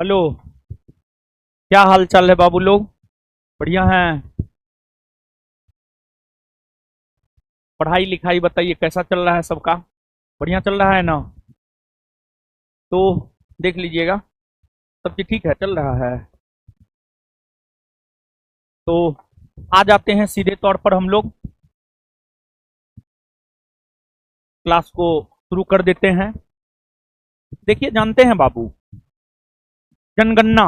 Hello. क्या हाल चाल है बाबू लोग? बढ़िया हैं? पढ़ाई लिखाई बताइए, कैसा चल रहा है सबका? बढ़िया चल रहा है ना? तो देख लीजिएगा, सब चीज ठीक है, चल रहा है। तो आ जाते हैं सीधे तौर पर, हम लोग क्लास को शुरू कर देते हैं। देखिए, जानते हैं बाबू, जनगणना।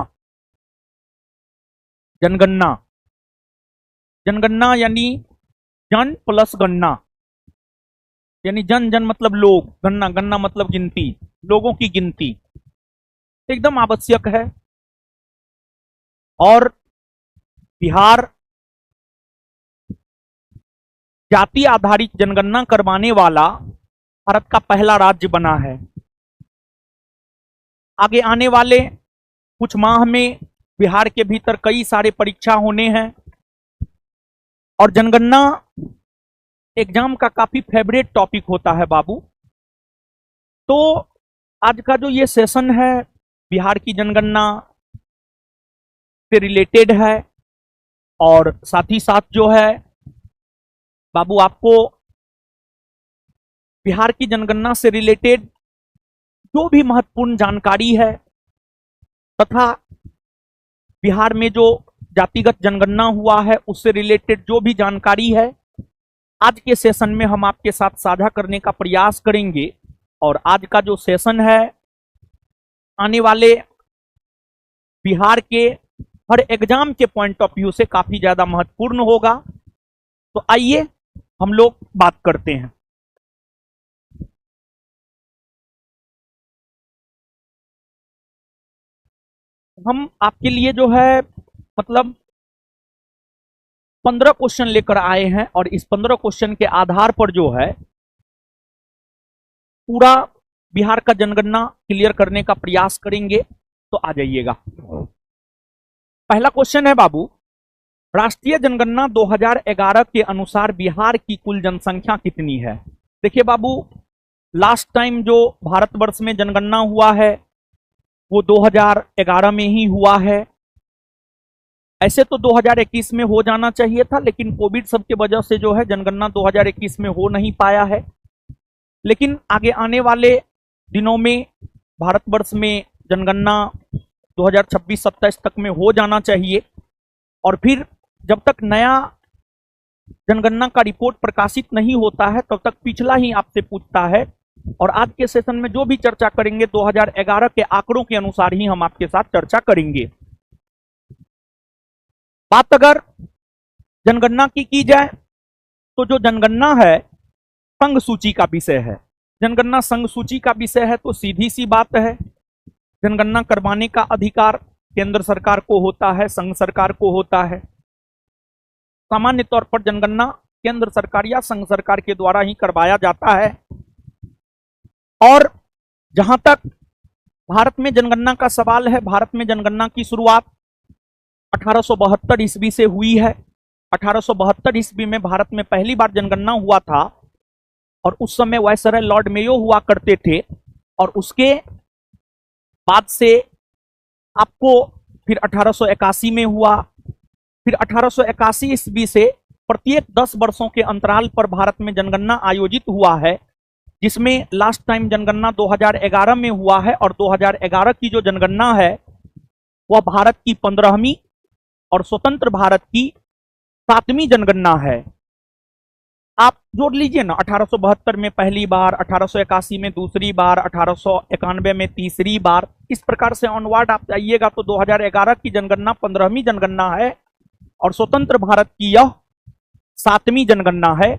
जनगणना जनगणना यानी जन प्लस गणना। यानी जन जन मतलब लोग, गणना गणना मतलब गिनती, लोगों की गिनती एकदम आवश्यक है। और बिहार जाति आधारित जनगणना करवाने वाला भारत का पहला राज्य बना है। आगे आने वाले कुछ माह में बिहार के भीतर कई सारे परीक्षा होने हैं। और जनगणना एग्जाम का काफी फेवरेट टॉपिक होता है बाबू। तो आज का जो ये सेशन है, बिहार की जनगणना से रिलेटेड है। और साथ ही साथ जो है बाबू, आपको बिहार की जनगणना से रिलेटेड जो भी महत्वपूर्ण जानकारी है, तथा बिहार में जो जातिगत जनगणना हुआ है उससे रिलेटेड जो भी जानकारी है, आज के सेशन में हम आपके साथ साझा करने का प्रयास करेंगे। और आज का जो सेशन है, आने वाले बिहार के हर एग्जाम के पॉइंट ऑफ व्यू से काफी ज्यादा महत्वपूर्ण होगा। तो आइए हम लोग बात करते हैं। हम आपके लिए जो है मतलब 15 क्वेश्चन लेकर आए हैं, और इस 15 क्वेश्चन के आधार पर जो है पूरा बिहार का जनगणना क्लियर करने का प्रयास करेंगे। तो आ जाइएगा। पहला क्वेश्चन है बाबू, राष्ट्रीय जनगणना 2011 के अनुसार बिहार की कुल जनसंख्या कितनी है? देखिए बाबू, लास्ट टाइम जो भारतवर्ष में जनगणना हुआ है वो 2011 में ही हुआ है। ऐसे तो 2021 में हो जाना चाहिए था, लेकिन कोविड सब के वजह से जो है जनगणना 2021 में हो नहीं पाया है। लेकिन आगे आने वाले दिनों में भारतवर्ष में जनगणना 2026-27 तक में हो जाना चाहिए। और फिर जब तक नया जनगणना का रिपोर्ट प्रकाशित नहीं होता है, तब तक पिछला ही आपसे पूछता है। और आज के सेशन में जो भी चर्चा करेंगे 2011 के आंकड़ों के अनुसार ही हम आपके साथ चर्चा करेंगे। बात अगर जनगणना की जाए, तो जो जनगणना है संघ सूची का विषय है। जनगणना संघ सूची का विषय है, तो सीधी सी बात है, जनगणना करवाने का अधिकार केंद्र सरकार को होता है, संघ सरकार को होता है। सामान्य तौर पर जनगणना केंद्र सरकार या संघ सरकार के द्वारा ही करवाया जाता है। और जहां तक भारत में जनगणना का सवाल है, भारत में जनगणना की शुरुआत 1872 ईस्वी से हुई है। 1872 ईस्वी में भारत में पहली बार जनगणना हुआ था, और उस समय वायसराय लॉर्ड मेयो हुआ करते थे। और उसके बाद से आपको फिर 1881 में हुआ। फिर 1881 ईस्वी से प्रत्येक 10 वर्षों के अंतराल पर भारत में जनगणना आयोजित हुआ है, जिसमें लास्ट टाइम जनगणना 2011 में हुआ है। और 2011 की जो जनगणना है वह भारत की 15वीं और स्वतंत्र भारत की 7वीं जनगणना है। आप जोड़ लीजिए ना, 1872 में पहली बार, 1881 में दूसरी बार, 1891 में तीसरी बार, इस प्रकार से ऑनवर्ड आप जाइएगा तो 2011 की जनगणना 15वीं जनगणना है, और स्वतंत्र भारत की यह 7वीं जनगणना है।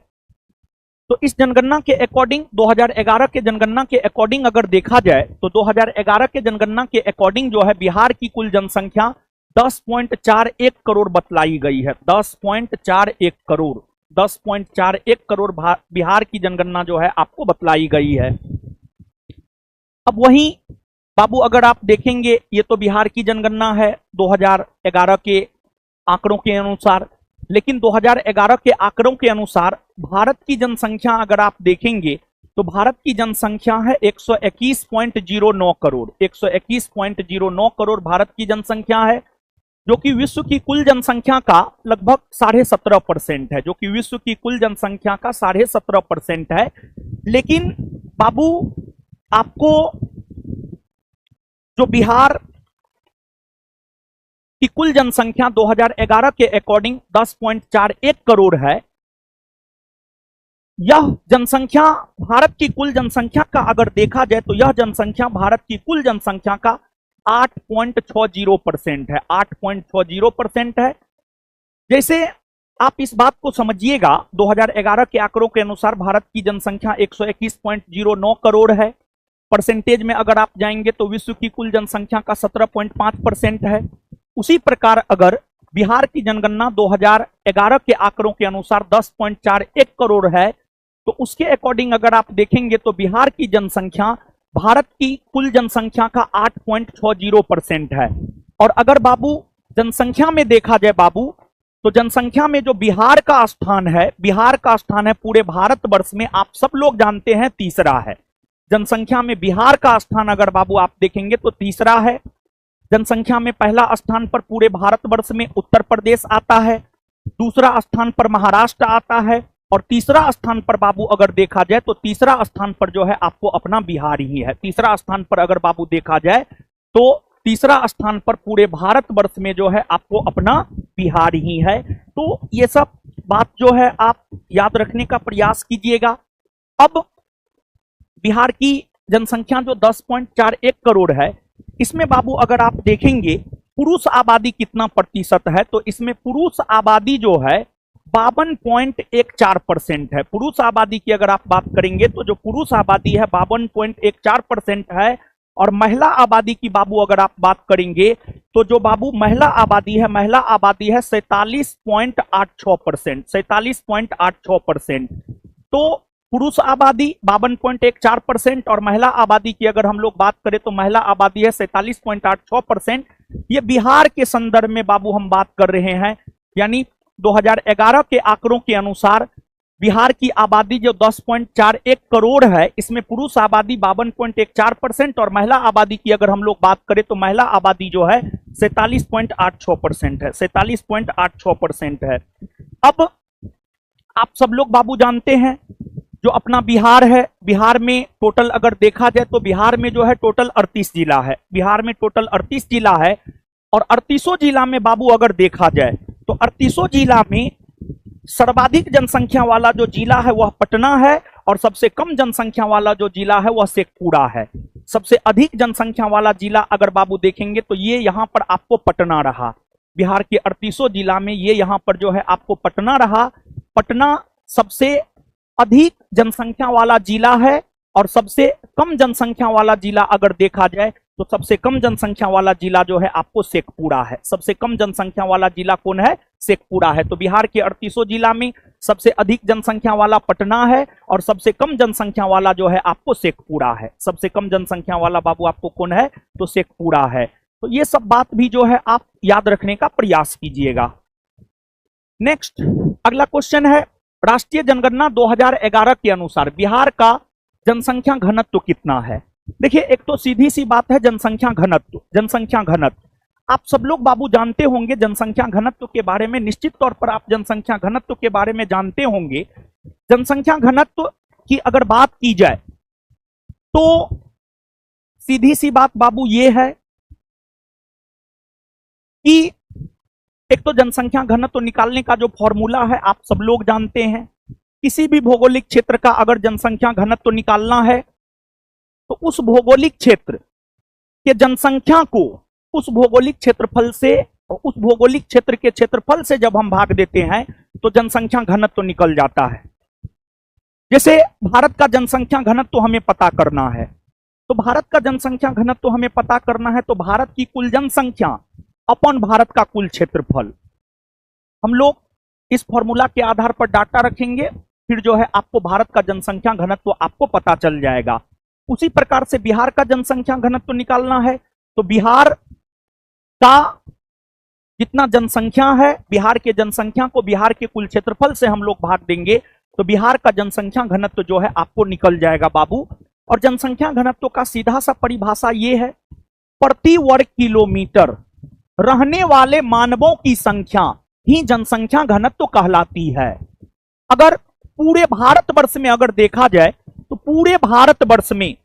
तो इस जनगणना के अकॉर्डिंग, 2011 के जनगणना के अकॉर्डिंग अगर देखा जाए, तो 2011 के जनगणना के अकॉर्डिंग जो है बिहार की कुल जनसंख्या 10.41 करोड़ बतलाई गई है। 10.41 करोड़, 10.41 करोड़ बिहार की जनगणना जो है आपको बतलाई गई है। अब वहीं बाबू अगर आप देखेंगे, ये तो बिहार की जनगणना है 2011 के आंकड़ों के अनुसार। लेकिन 2011 के आंकड़ों के अनुसार भारत की जनसंख्या अगर आप देखेंगे तो भारत की जनसंख्या है 121.09 करोड़, 121.09 करोड़ भारत की जनसंख्या है, जो कि विश्व की कुल जनसंख्या का लगभग 17.5% है, जो कि विश्व की कुल जनसंख्या का 17.5% है। लेकिन बाबू आपको जो बिहार की कुल जनसंख्या 2011 के अकॉर्डिंग 10.41 करोड़ है, यह जनसंख्या भारत की कुल जनसंख्या का अगर देखा जाए तो यह जनसंख्या भारत की कुल जनसंख्या का 8.60% है, 8.60% है। जैसे आप इस बात को समझिएगा, 2011 के आंकड़ों के अनुसार भारत की जनसंख्या 121.09 करोड़ है। परसेंटेज में अगर आप जाएंगे तो विश्व की कुल जनसंख्या का 17.5% है। उसी प्रकार अगर बिहार की जनगणना 2011 के आंकड़ों के अनुसार 10.41 करोड़ है, तो उसके अकॉर्डिंग अगर आप देखेंगे तो बिहार की जनसंख्या भारत की कुल जनसंख्या का 8.60% है। और अगर बाबू जनसंख्या में देखा जाए बाबू, तो जनसंख्या में जो बिहार का स्थान है, बिहार का स्थान है पूरे भारतवर्ष में, आप सब लोग जानते हैं तीसरा है। जनसंख्या में बिहार का स्थान अगर बाबू आप देखेंगे तो तीसरा है। जनसंख्या में पहला स्थान पर पूरे भारतवर्ष में उत्तर प्रदेश आता है, दूसरा स्थान पर महाराष्ट्र आता है, और तीसरा स्थान पर बाबू अगर देखा जाए तो तीसरा स्थान पर जो है आपको अपना बिहार ही है। तीसरा स्थान पर अगर बाबू देखा जाए तो तीसरा स्थान पर पूरे भारतवर्ष में जो है आपको अपना बिहार ही है। तो ये सब बात जो है आप याद रखने का प्रयास कीजिएगा। अब बिहार की जनसंख्या जो 10.41 करोड़ है, इसमें बाबू अगर आप देखेंगे पुरुष आबादी कितना प्रतिशत है, तो इसमें पुरुष आबादी जो है 52.14% है। पुरुष आबादी की अगर आप बात करेंगे तो जो पुरुष आबादी है 52.14% है। और महिला आबादी की बाबू अगर आप बात करेंगे तो जो बाबू महिला आबादी है 47.86%, 47.86%। तो पुरुष आबादी 52.14% और महिला आबादी की अगर हम लोग बात करें तो महिला आबादी है 47.86%। ये बिहार के संदर्भ में बाबू हम बात कर रहे हैं, यानी 2011 के आंकड़ों के अनुसार बिहार की आबादी जो 10.41 करोड़ है, इसमें पुरुष आबादी 52.14% और महिला आबादी की अगर हम लोग बात करें तो महिला आबादी जो है 47.86% है, 47.86% है। अब आप सब लोग बाबू जानते हैं जो अपना बिहार है, बिहार में टोटल अगर देखा जाए तो बिहार में जो है टोटल 38 जिला है, बिहार में टोटल 38 जिला है। और 38 जिला में बाबू अगर देखा जाए तो 38 जिला में सर्वाधिक जनसंख्या वाला जो जिला है वह पटना है, और सबसे कम जनसंख्या वाला जो जिला है वह शेखपुरा है। सबसे अधिक जनसंख्या वाला जिला अगर बाबू देखेंगे तो ये यहां पर आपको पटना रहा। बिहार के 38 जिला में ये यहां पर जो है आपको पटना रहा। पटना सबसे अधिक जनसंख्या वाला जिला है, और सबसे कम जनसंख्या वाला जिला अगर देखा जाए तो सबसे कम जनसंख्या वाला जिला जो है आपको शेखपुरा है। सबसे कम जनसंख्या वाला जिला कौन है? शेखपुरा है। तो बिहार के 38 जिला में सबसे अधिक जनसंख्या वाला पटना है, और सबसे कम जनसंख्या वाला जो है आपको शेखपुरा है। सबसे कम जनसंख्या वाला बाबू आपको कौन है? तो शेखपुरा है। तो ये सब बात भी जो है आप याद रखने का प्रयास कीजिएगा। नेक्स्ट अगला क्वेश्चन है, राष्ट्रीय जनगणना 2011 के अनुसार बिहार का जनसंख्या घनत्व कितना है? देखिए, एक तो सीधी सी बात है जनसंख्या घनत्व। जनसंख्या घनत्व आप सब लोग बाबू जानते होंगे, जनसंख्या घनत्व के बारे में निश्चित तौर पर आप जनसंख्या घनत्व के बारे में जानते होंगे। जनसंख्या घनत्व की अगर बात की जाए तो सीधी सी बात बाबू ये है कि एक तो जनसंख्या घनत्व निकालने का जो फॉर्मूला है आप सब लोग जानते हैं। किसी भी भौगोलिक क्षेत्र का अगर जनसंख्या घनत्व निकालना है तो उस भौगोलिक क्षेत्र के जनसंख्या को उस भौगोलिक क्षेत्रफल से, उस भौगोलिक क्षेत्र के क्षेत्रफल से जब हम भाग देते हैं तो जनसंख्या घनत्व निकल जाता है। जैसे भारत का जनसंख्या घनत्व हमें पता करना है, तो भारत का जनसंख्या घनत्व हमें पता करना है तो भारत की कुल जनसंख्या अपन भारत का कुल क्षेत्रफल, हम लोग इस फॉर्मूला के आधार पर डाटा रखेंगे, फिर जो है आपको भारत का जनसंख्या घनत्व आपको पता चल जाएगा। उसी प्रकार से बिहार का जनसंख्या घनत्व निकालना है तो बिहार का जितना जनसंख्या है, बिहार के जनसंख्या को बिहार के कुल क्षेत्रफल से हम लोग भाग देंगे तो बिहार का जनसंख्या घनत्व जो है आपको निकल जाएगा बाबू। और जनसंख्या घनत्व का सीधा सा परिभाषा ये है, प्रति वर्ग किलोमीटर रहने वाले मानवों की संख्या ही जनसंख्या घनत्व कहलाती है। अगर पूरे भारतवर्ष में अगर देखा जाए तो पूरे भारतवर्ष में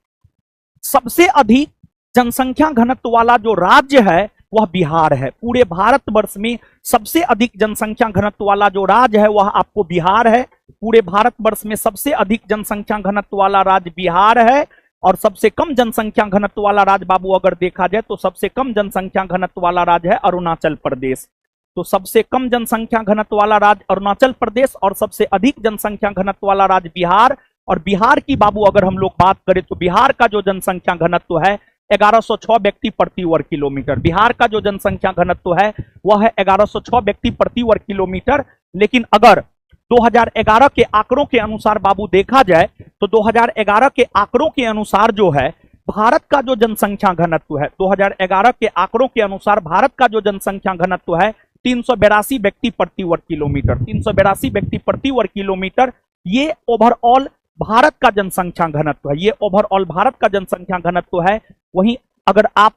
सबसे अधिक जनसंख्या घनत्व वाला जो राज्य है वह बिहार है। पूरे भारतवर्ष में सबसे अधिक जनसंख्या घनत्व वाला जो राज्य है वह आपको बिहार है। पूरे भारतवर्ष में सबसे अधिक जनसंख्या घनत्व वाला राज्य बिहार है। और सबसे कम जनसंख्या घनत्व वाला राज्य बाबू अगर देखा जाए तो सबसे कम जनसंख्या घनत्व वाला राज्य है अरुणाचल प्रदेश। तो सबसे कम जनसंख्या घनत्व वाला राज्य अरुणाचल प्रदेश और सबसे अधिक जनसंख्या घनत्व वाला राज्य बिहार। और बिहार की बाबू अगर हम लोग बात करें तो बिहार का जो जनसंख्या घनत्व है 1106 व्यक्ति प्रति वर्ग किलोमीटर। बिहार का जो जनसंख्या घनत्व है वह है 1106 व्यक्ति प्रति वर्ग किलोमीटर। लेकिन अगर 2011 के आंकड़ों के अनुसार बाबू देखा जाए तो 2011 के आंकड़ों के अनुसार जो है भारत का जो जनसंख्या घनत्व है, 2011 के आंकड़ों के अनुसार भारत का जो जनसंख्या घनत्व है 382 व्यक्ति प्रति वर्ग किलोमीटर। 382 व्यक्ति प्रति वर्ग किलोमीटर ये ओवरऑल भारत का जनसंख्या घनत्व है। ये ओवरऑल भारत का जनसंख्या घनत्व है। वहीं अगर आप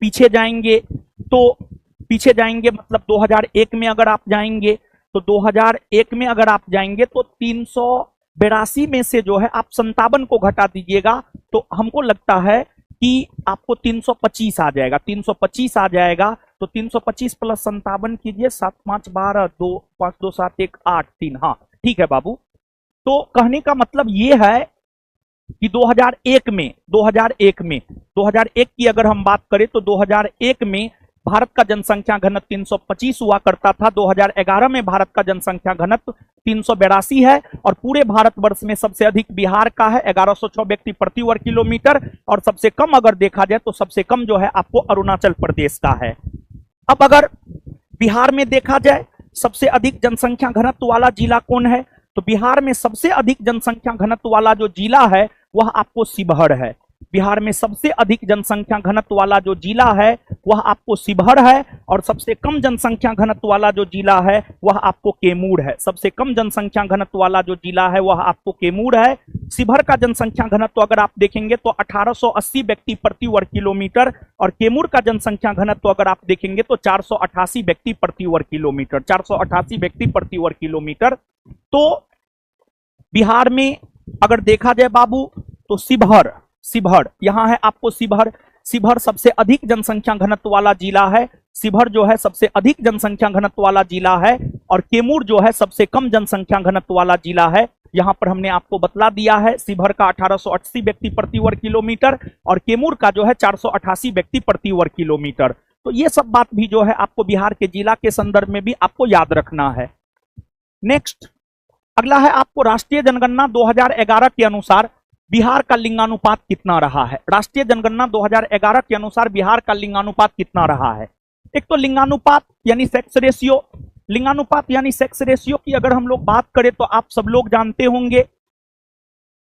पीछे जाएंगे तो मतलब 2001 में अगर आप जाएंगे तो 2001 में अगर आप जाएंगे तो 382 में से जो है आप 57 को घटा दीजिएगा तो हमको लगता है कि आपको 325 आ जाएगा। 325 आ जाएगा तो 325 प्लस 57 कीजिए, 7 5 12 2 5 2 7 1 8 3। हाँ ठीक है बाबू। तो कहने का मतलब ये है कि 2001 की अगर हम बात करें तो 2001 में भारत का जनसंख्या घनत्व 325 हुआ करता था। 2011 में भारत का जनसंख्या घनत्व 382 है। और पूरे भारतवर्ष में सबसे अधिक बिहार का है 1106 व्यक्ति प्रति वर्ग किलोमीटर। और सबसे कम अगर देखा जाए तो सबसे कम जो है आपको अरुणाचल प्रदेश का है। अब अगर बिहार में देखा जाए सबसे अधिक जनसंख्या घनत्व वाला जिला कौन है, तो बिहार में सबसे अधिक जनसंख्या घनत्व वाला जो जिला है वह आपको शिवहर है। बिहार में सबसे अधिक जनसंख्या घनत्व वाला जो जिला है वह आपको शिवहर है। और सबसे कम जनसंख्या घनत्व वाला जो जिला है वह आपको कैमूर है। सबसे कम जनसंख्या घनत्व वाला जो जिला है वह आपको कैमूर है। शिवहर का जनसंख्या घनत्व अगर आप देखेंगे तो 1880 व्यक्ति प्रति वर्ग किलोमीटर। और कैमूर का जनसंख्या घनत्व अगर आप देखेंगे तो 488 व्यक्ति प्रति वर्ग किलोमीटर। 488 व्यक्ति प्रति वर्ग किलोमीटर। तो बिहार में अगर देखा जाए बाबू तो शिवहर यहां है आपको शिवहर सबसे अधिक जनसंख्या घनत्व वाला जिला है। शिवहर जो है सबसे अधिक जनसंख्या घनत्व वाला जिला है। और कैमूर जो है सबसे कम जनसंख्या घनत्व वाला जिला है। यहां पर हमने आपको बतला दिया है शिवहर का 1880 व्यक्ति प्रति वर्ग किलोमीटर और कैमूर का जो है 488 व्यक्ति प्रति वर्ग किलोमीटर। तो ये सब बात भी जो है आपको बिहार के जिला के संदर्भ में भी आपको याद रखना है। नेक्स्ट अगला है आपको राष्ट्रीय जनगणना 2011 के अनुसार बिहार का लिंगानुपात कितना रहा है। राष्ट्रीय जनगणना 2011 के अनुसार बिहार का लिंगानुपात कितना रहा है। एक तो लिंगानुपात यानी सेक्स रेशियो। लिंगानुपात यानी सेक्स रेशियो की अगर हम लोग बात करें तो आप सब लोग जानते होंगे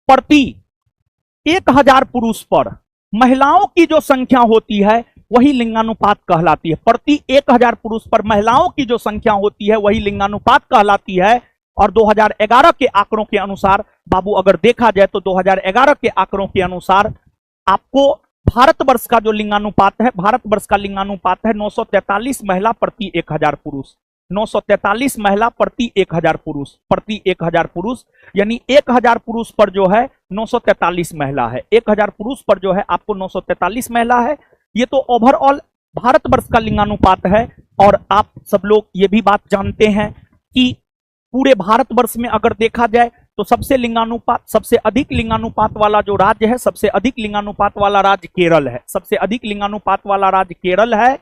प्रति 1000 पुरुष पर महिलाओं की जो संख्या होती है वही लिंगानुपात कहलाती है। प्रति 1000 पुरुष पर महिलाओं की जो संख्या होती है वही लिंगानुपात कहलाती है। और 2011 के आंकड़ों के अनुसार बाबू अगर देखा जाए तो 2011 के आंकड़ों के अनुसार आपको भारतवर्ष का जो लिंगानुपात है, भारतवर्ष का लिंगानुपात है 943 महिला प्रति 1000 पुरुष। 943 महिला प्रति 1000 पुरुष, प्रति 1000 पुरुष यानी 1000 पुरुष पर जो है 943 महिला है। 1000 पुरुष पर जो है आपको 943 महिला है। ये तो ओवरऑल भारतवर्ष का लिंगानुपात है। और आप सब लोग ये भी बात जानते हैं कि पूरे भारतवर्ष में अगर देखा जाए तो सबसे अधिक लिंगानुपात वाला जो राज्य है, सबसे अधिक लिंगानुपात वाला राज्य केरल है। सबसे अधिक लिंगानुपात वाला राज्य केरल है।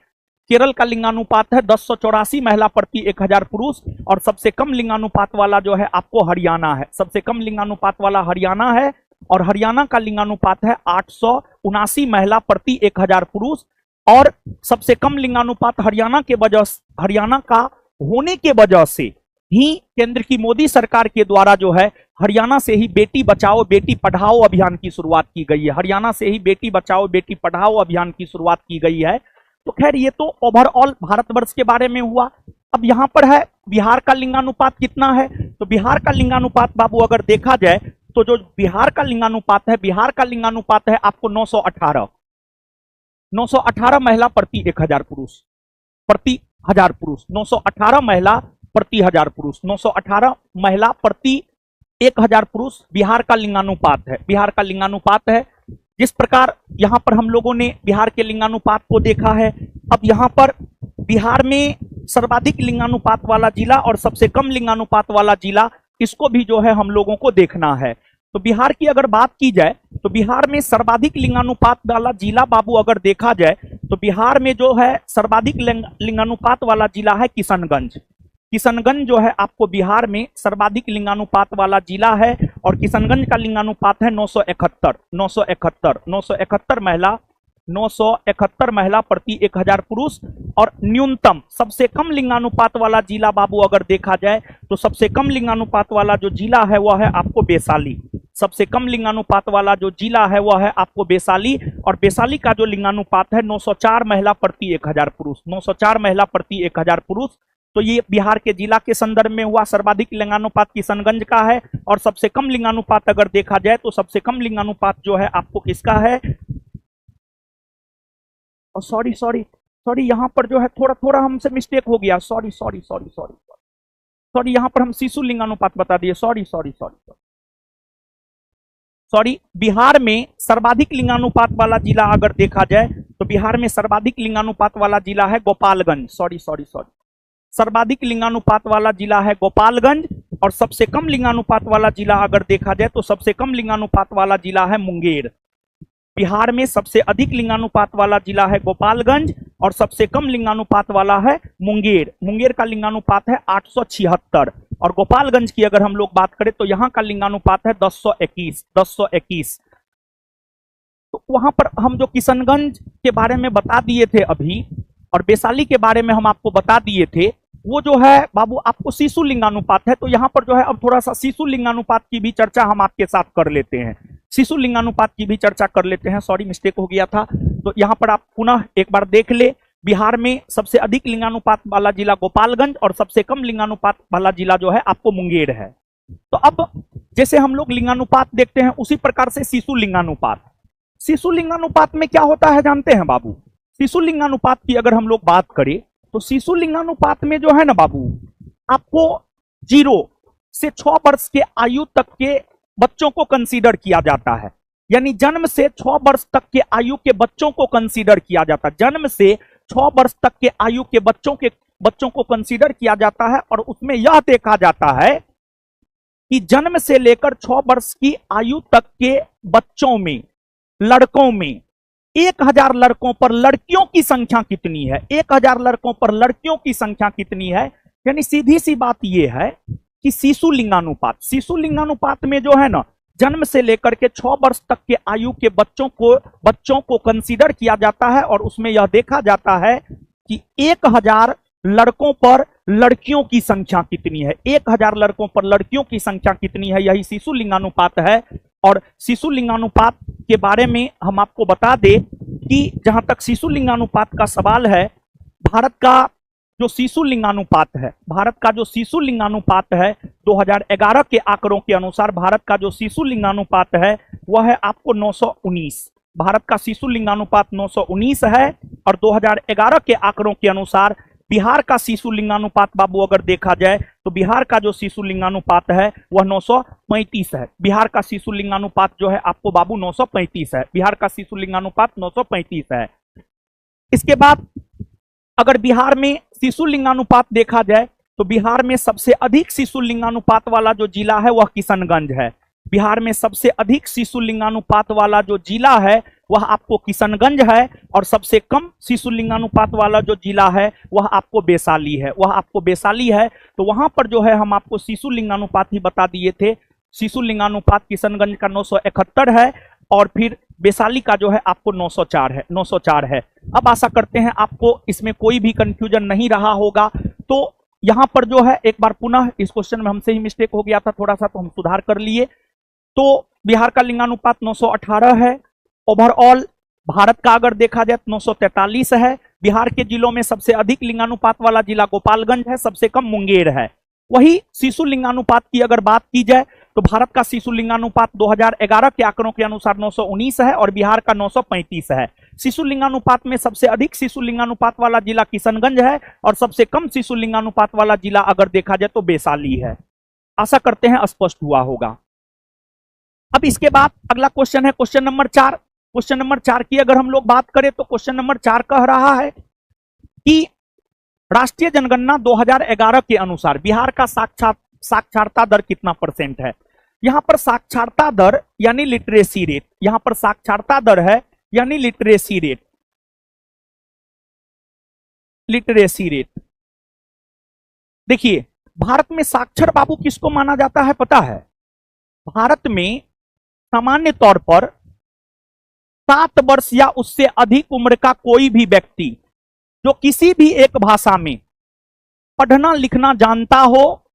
केरल का लिंगानुपात है 1084 महिला प्रति 1000 पुरुष। और सबसे कम लिंगानुपात वाला जो है आपको हरियाणा है। सबसे कम लिंगानुपात वाला हरियाणा है। और हरियाणा का लिंगानुपात है 879 महिला प्रति 1000 पुरुष। और सबसे कम लिंगानुपात हरियाणा का होने के वजह से ही केंद्र की मोदी सरकार के द्वारा जो है हरियाणा से ही बेटी बचाओ बेटी पढ़ाओ अभियान की शुरुआत की गई है। हरियाणा से ही बेटी बचाओ बेटी पढ़ाओ अभियान की शुरुआत की गई है। तो खैर ये तो ओवरऑल भारतवर्ष के बारे में हुआ। अब यहां पर है बिहार का लिंगानुपात कितना है, तो बिहार का लिंगानुपात बाबू अगर देखा जाए तो जो बिहार का लिंगानुपात है, बिहार का लिंगानुपात है आपको 918। 918 महिला प्रति 1000 पुरुष, प्रति 1000 पुरुष, 918 महिला प्रति 1000 पुरुष, 918 महिला प्रति 1000 पुरुष बिहार का लिंगानुपात है, बिहार का लिंगानुपात है। जिस प्रकार यहां पर हम लोगों ने बिहार के लिंगानुपात को देखा है, अब यहां पर बिहार में सर्वाधिक लिंगानुपात वाला जिला और सबसे कम लिंगानुपात वाला जिला, इसको भी जो है हम लोगों को देखना है। तो बिहार की अगर बात की जाए तो बिहार में सर्वाधिक लिंगानुपात वाला जिला बाबू अगर देखा जाए तो बिहार में जो है सर्वाधिक लिंगानुपात वाला जिला है किशनगंज। किशनगंज जो है आपको बिहार में सर्वाधिक लिंगानुपात वाला जिला है और किशनगंज का लिंगानुपात है 971। 971 महिला, 971 महिला प्रति 1000 पुरुष। और न्यूनतम सबसे कम लिंगानुपात वाला जिला बाबू अगर देखा जाए तो सबसे कम लिंगानुपात वाला जो जिला है वह है आपको वैशाली। सबसे कम लिंगानुपात वाला जो जिला है वह है आपको वैशाली, और वैशाली का जो लिंगानुपात है 904 महिला प्रति 1000 पुरुष, 904 महिला प्रति 1000 पुरुष। तो ये बिहार के जिला के संदर्भ में हुआ। सर्वाधिक लिंगानुपात किशनगंज का है और सबसे कम लिंगानुपात अगर देखा जाए तो सबसे कम लिंगानुपात जो है आपको किसका है, सॉरी यहां पर जो है थोड़ा हमसे मिस्टेक हो गया, सॉरी यहां पर हम शिशु लिंगानुपात बता दिए, सॉरी। बिहार में सर्वाधिक लिंगानुपात वाला जिला अगर देखा जाए तो बिहार में सर्वाधिक लिंगानुपात वाला जिला है गोपालगंज, सॉरी। सर्वाधिक लिंगानुपात वाला जिला है गोपालगंज और सबसे कम लिंगानुपात वाला जिला अगर देखा जाए तो सबसे कम लिंगानुपात वाला जिला है मुंगेर। बिहार में सबसे अधिक लिंगानुपात वाला जिला है गोपालगंज और सबसे कम लिंगानुपात वाला है मुंगेर। मुंगेर का लिंगानुपात है 876 और गोपालगंज की अगर हम लोग बात करें तो यहां का लिंगानुपात है 1021। तो वहां पर हम जो किशनगंज के बारे में बता दिए थे अभी और वैशाली के बारे में हम आपको बता दिए थे, वो जो है बाबू आपको शिशु लिंगानुपात है। तो यहां पर जो है अब थोड़ा सा शिशु लिंगानुपात की भी चर्चा हम आपके साथ कर लेते हैं, शिशु लिंगानुपात की भी चर्चा कर लेते हैं। सॉरी मिस्टेक हो गया था। तो यहां पर आप पुनः एक बार देख ले, बिहार में सबसे अधिक लिंगानुपात वाला जिला गोपालगंज और सबसे कम लिंगानुपात वाला जिला जो है आपको मुंगेर है। तो अब जैसे हम लोग लिंगानुपात देखते हैं उसी प्रकार से शिशु लिंगानुपात, शिशु लिंगानुपात में क्या होता है जानते हैं बाबू? शिशु लिंगानुपात की अगर हम लोग बात करें तो शिशु लिंगानुपात में जो है ना बाबू, आपको 0 से 6 वर्ष के आयु तक के बच्चों को कंसीडर किया जाता है। यानी जन्म से 6 वर्ष तक के आयु के बच्चों को कंसीडर किया जाता है। जन्म से 6 वर्ष तक के आयु के बच्चों को कंसीडर किया जाता है और उसमें यह देखा जाता है कि जन्म से लेकर 6 वर्ष की आयु तक के बच्चों में, लड़कों में 1000 लड़कों पर लड़कियों की संख्या कितनी है, 1000 लड़कों पर लड़कियों की संख्या कितनी है। यानी सीधी सी बात यह है कि शिशु लिंगानुपात में जो है ना, जन्म से लेकर के 6 वर्ष तक के आयु के बच्चों को कंसीडर किया जाता है और उसमें यह देखा जाता है कि 1000 लड़कों पर लड़कियों की संख्या कितनी है, 1000 लड़कों पर लड़कियों की संख्या कितनी है, यही शिशु लिंगानुपात है। और शिशु लिंगानुपात के बारे में हम आपको बता दें कि जहां तक शिशु लिंगानुपात का सवाल है, भारत का जो शिशु लिंगानुपात है 2011 के आंकड़ों के अनुसार भारत का जो शिशु लिंगानुपात है वह है आपको 919। भारत का शिशु लिंगानुपात 919 है और 2011 के आंकड़ों के अनुसार बिहार का शिशु लिंगानुपात बाबू अगर देखा जाए तो बिहार का जो शिशु लिंगानुपात है वह 935 है। बिहार का शिशु लिंगानुपात जो है आपको बाबू 935 है। बिहार का शिशु लिंगानुपात 935 है। इसके बाद अगर बिहार में शिशु लिंगानुपात देखा जाए तो बिहार में सबसे अधिक शिशु लिंगानुपात वाला जो जिला है वह किशनगंज है। बिहार में सबसे अधिक शिशु लिंगानुपात वाला जो जिला है वह आपको किशनगंज है और सबसे कम शिशु लिंगानुपात वाला जो जिला है वह आपको वैशाली है। तो वहां पर जो है हम आपको शिशु लिंगानुपात ही बता दिए थे। शिशु लिंगानुपात किशनगंज का 971 है और फिर वैशाली का जो है आपको 904 है। अब आशा करते हैं आपको इसमें कोई भी कंफ्यूजन नहीं रहा होगा। तो यहां पर जो है एक बार पुनः इस क्वेश्चन में हमसे ही मिस्टेक हो गया था थोड़ा सा, तो हम सुधार कर लिए। तो बिहार का लिंगानुपात 918 है। ओवरऑल भारत का अगर देखा जाए तो 943 है। बिहार के जिलों में सबसे अधिक लिंगानुपात वाला जिला गोपालगंज है, सबसे कम मुंगेर है। वही शिशु लिंगानुपात की अगर बात की जाए तो भारत का शिशु लिंगानुपात 2011 के आंकड़ों के अनुसार 919 है और बिहार का 935 है। शिशु लिंगानुपात में सबसे अधिक शिशु लिंगानुपात वाला जिला किशनगंज है और सबसे कम शिशु लिंगानुपात वाला जिला अगर देखा जाए तो वैशाली है। आशा करते हैं स्पष्ट हुआ होगा। अब इसके बाद अगला क्वेश्चन है क्वेश्चन नंबर 4। क्वेश्चन नंबर 4 की अगर हम लोग बात करें तो क्वेश्चन नंबर 4 कह रहा है कि राष्ट्रीय जनगणना 2011 के अनुसार बिहार का साक्षरता दर कितना परसेंट है। यहां पर साक्षरता दर यानी लिटरेसी रेट, यहां पर साक्षरता दर है यानी लिटरेसी रेट। लिटरेसी रेट देखिए, भारत में साक्षर बाबू किसको माना जाता है पता है? भारत में सामान्य तौर पर 7 वर्ष या उससे अधिक उम्र का कोई भी व्यक्ति जो किसी भी एक भाषा में पढ़ना लिखना जानता हो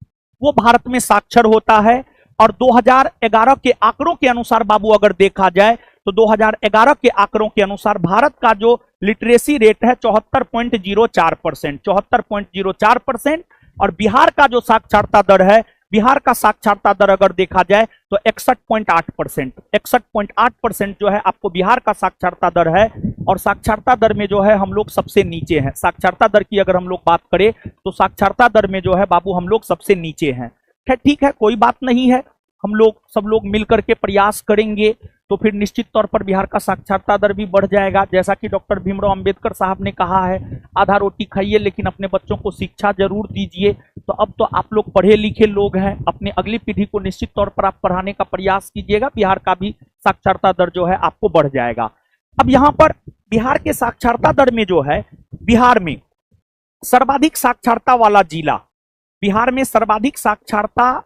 वो भारत में साक्षर होता है। और 2011 के आंकड़ों के अनुसार बाबू अगर देखा जाए तो 2011 के आंकड़ों के अनुसार भारत का जो लिटरेसी रेट है 74.04%, 74.04%। और बिहार का जो साक्षरता दर है, बिहार का साक्षरता दर अगर देखा जाए तो 61.8%, 61.8% जो है आपको बिहार का साक्षरता दर है। और साक्षरता दर में जो है हम लोग सबसे नीचे हैं। साक्षरता दर की अगर हम लोग बात करें तो साक्षरता दर में जो है बाबू हम लोग सबसे नीचे हैं। ठीक है, कोई बात नहीं है, हम लोग सब लोग मिलकर के प्रयास करेंगे तो फिर निश्चित तौर पर बिहार का साक्षरता दर भी बढ़ जाएगा। जैसा कि डॉक्टर भीमराव अंबेडकर साहब ने कहा है, आधा रोटी खाइए लेकिन अपने बच्चों को शिक्षा जरूर दीजिए। तो अब तो आप लोग पढ़े लिखे लोग हैं, अपने अगली पीढ़ी को निश्चित तौर पर आप पढ़ाने का प्रयास कीजिएगा, बिहार का भी साक्षरता दर जो है आपको बढ़ जाएगा। अब यहाँ पर बिहार के साक्षरता दर में जो है, बिहार में सर्वाधिक साक्षरता वाला जिला, बिहार में सर्वाधिक साक्षरता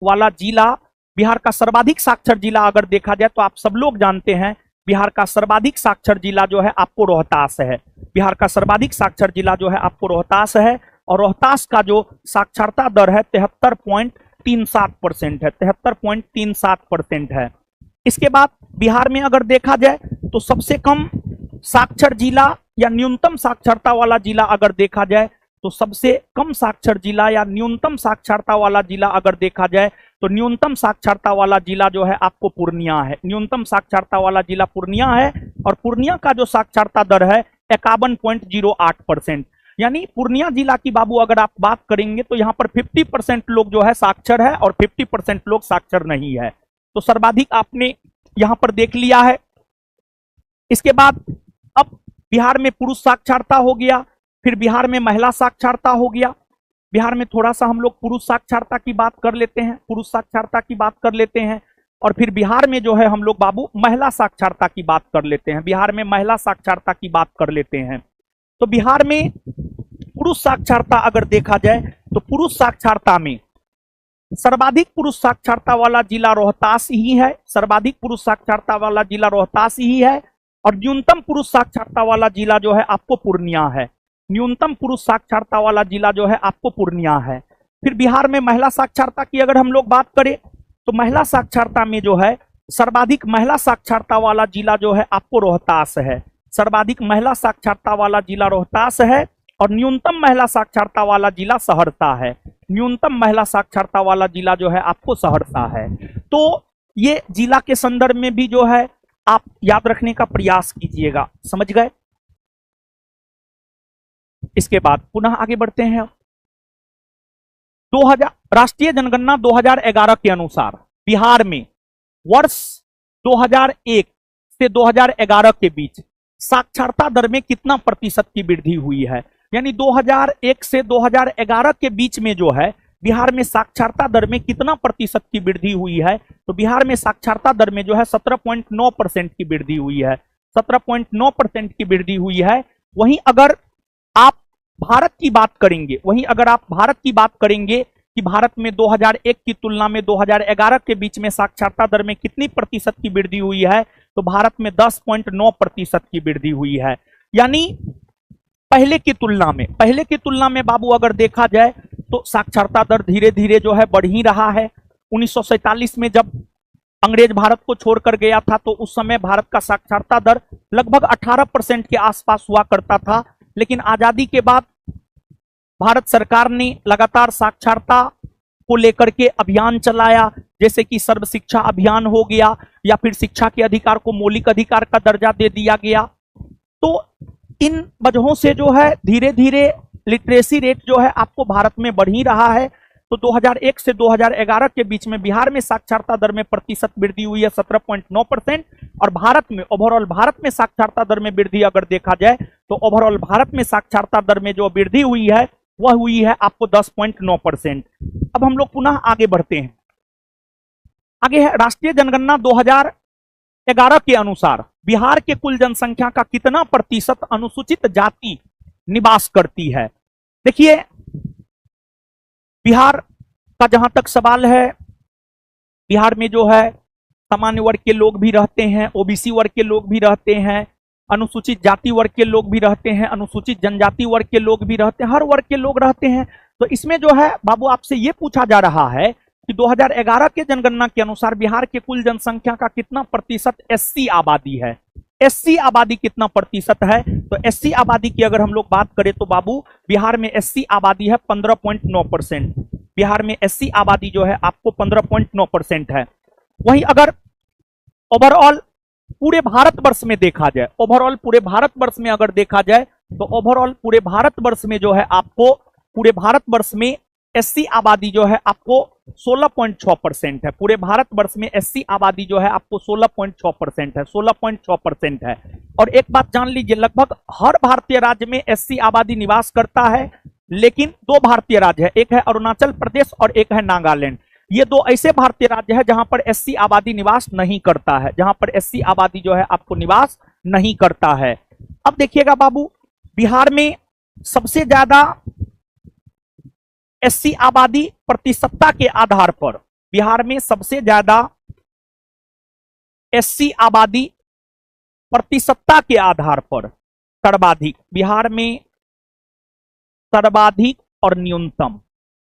वाला जिला, बिहार का सर्वाधिक साक्षर जिला अगर देखा जाए तो आप सब लोग जानते हैं बिहार का सर्वाधिक साक्षर जिला जो है आपको रोहतास है। बिहार का सर्वाधिक साक्षर जिला जो है आपको रोहतास है और रोहतास का जो साक्षरता दर है 73.37% है, 73.37% है। इसके बाद बिहार में अगर देखा जाए तो सबसे कम साक्षर जिला या न्यूनतम साक्षरता वाला जिला अगर देखा जाए तो सबसे कम साक्षर जिला या न्यूनतम साक्षरता वाला जिला अगर देखा जाए तो न्यूनतम साक्षरता वाला जिला जो है आपको पूर्णिया है। न्यूनतम साक्षरता वाला जिला पूर्णिया है और पूर्णिया का जो साक्षरता दर है 51.08%। यानी पूर्णिया जिला की बाबू अगर आप बात करेंगे तो यहाँ पर 50% लोग जो है साक्षर है और 50% लोग साक्षर नहीं है। तो सर्वाधिक आपने यहाँ पर देख लिया है। इसके बाद अब बिहार में पुरुष साक्षरता हो गया, फिर बिहार में महिला साक्षरता हो गया। बिहार में थोड़ा सा हम लोग पुरुष साक्षरता की बात कर लेते हैं, पुरुष साक्षरता की बात कर लेते हैं और फिर बिहार में जो है हम लोग बाबू महिला साक्षरता की बात कर लेते हैं। बिहार में महिला साक्षरता की बात कर लेते हैं। तो बिहार में पुरुष साक्षरता अगर देखा जाए तो पुरुष साक्षरता में सर्वाधिक पुरुष साक्षरता वाला जिला रोहतास ही है, सर्वाधिक पुरुष साक्षरता वाला जिला रोहतास ही है। और न्यूनतम पुरुष साक्षरता वाला जिला जो है आपको पूर्णिया है, न्यूनतम पुरुष साक्षरता वाला जिला जो है आपको पूर्णिया है। फिर बिहार में महिला साक्षरता की अगर हम लोग बात करें तो महिला साक्षरता में जो है सर्वाधिक महिला साक्षरता वाला जिला जो है आपको रोहतास है, सर्वाधिक महिला साक्षरता वाला जिला रोहतास है। और न्यूनतम महिला साक्षरता वाला जिला सहरसा है, न्यूनतम महिला साक्षरता वाला जिला जो है आपको सहरसा है। तो ये जिला के संदर्भ में भी जो है आप याद रखने का प्रयास कीजिएगा, समझ गए। इसके बाद पुनः आगे बढ़ते हैं। 2000 राष्ट्रीय जनगणना 2011 के अनुसार बिहार में वर्ष 2001 से 2011 के बीच साक्षरता दर में कितना प्रतिशत की वृद्धि हुई है। यानी 2001 से 2011 के बीच में जो है बिहार में साक्षरता दर में कितना प्रतिशत की वृद्धि हुई है। तो बिहार में साक्षरता दर में जो है 17.9% की वृद्धि हुई है, 17.9% की वृद्धि हुई है। वहीं अगर आप भारत की बात करेंगे, वहीं अगर आप भारत की बात करेंगे कि भारत में 2001 की तुलना में 2011 के बीच में साक्षरता दर में कितनी प्रतिशत की वृद्धि हुई है तो भारत में 10.9% की वृद्धि हुई है। यानी पहले की तुलना में बाबू अगर देखा जाए तो साक्षरता दर धीरे धीरे जो है बढ़ ही रहा है। 1947 में जब अंग्रेज भारत को छोड़कर गया था तो उस समय भारत का साक्षरता दर लगभग 18% के आसपास हुआ करता था, लेकिन आजादी के बाद भारत सरकार ने लगातार साक्षरता को लेकर के अभियान चलाया, जैसे कि सर्व शिक्षा अभियान हो गया, या फिर शिक्षा के अधिकार को मौलिक अधिकार का दर्जा दे दिया गया। तो इन वजहों से जो है धीरे धीरे लिटरेसी रेट जो है आपको भारत में बढ़ ही रहा है। तो 2001 से 2011 के बीच में बिहार में साक्षरता दर में प्रतिशत वृद्धि हुई है 17.9%, और भारत में ओवरऑल भारत में साक्षरता दर में वृद्धि अगर देखा जाए तो ओवरऑल भारत में साक्षरता दर में जो वृद्धि हुई है वह हुई है आपको 10.9%। अब हम लोग पुनः आगे बढ़ते हैं। आगे है राष्ट्रीय जनगणना 2011 के अनुसार बिहार के कुल जनसंख्या का कितना प्रतिशत अनुसूचित जाति निवास करती है। देखिए, बिहार का जहां तक सवाल है, बिहार में जो है सामान्य वर्ग के लोग भी रहते हैं, ओबीसी वर्ग के लोग भी रहते हैं, अनुसूचित जाति वर्ग के लोग भी रहते हैं, अनुसूचित जनजाति वर्ग के लोग भी रहते हैं, हर वर्ग के लोग रहते हैं। तो इसमें जो है बाबू आपसे यह पूछा जा रहा है कि 2011 के जनगणना के अनुसार बिहार के कुल जनसंख्या का कितना प्रतिशत एससी आबादी है। एससी आबादी कितना प्रतिशत है? तो एससी आबादी की अगर हम लोग बात करें तो बाबू बिहार में एससी आबादी है 15.9%। बिहार में एससी आबादी जो है आपको 15.9% है। वहीं अगर ओवरऑल पूरे भारतवर्ष में देखा जाए, ओवरऑल पूरे भारतवर्ष में अगर देखा जाए तो ओवरऑल पूरे भारतवर्ष में जो है आपको पूरे भारतवर्ष में एससी आबादी जो है आपको 16.6% है। पूरे भारतवर्ष में एससी आबादी जो है आपको 16.6% है, 16.6% है। और एक बात जान लीजिए, लगभग हर भारतीय राज्य में एससी आबादी निवास करता है, लेकिन दो भारतीय राज्य है, एक है अरुणाचल प्रदेश और एक है नागालैंड। ये दो ऐसे भारतीय राज्य है जहां पर एससी आबादी निवास नहीं करता है, जहां पर एससी आबादी जो है आपको निवास नहीं करता है। अब देखिएगा बाबू, बिहार में सबसे ज्यादा एससी आबादी प्रतिशतता के आधार पर, बिहार में सबसे ज्यादा एससी आबादी प्रतिशतता के आधार पर सर्वाधिक, बिहार में सर्वाधिक और न्यूनतम,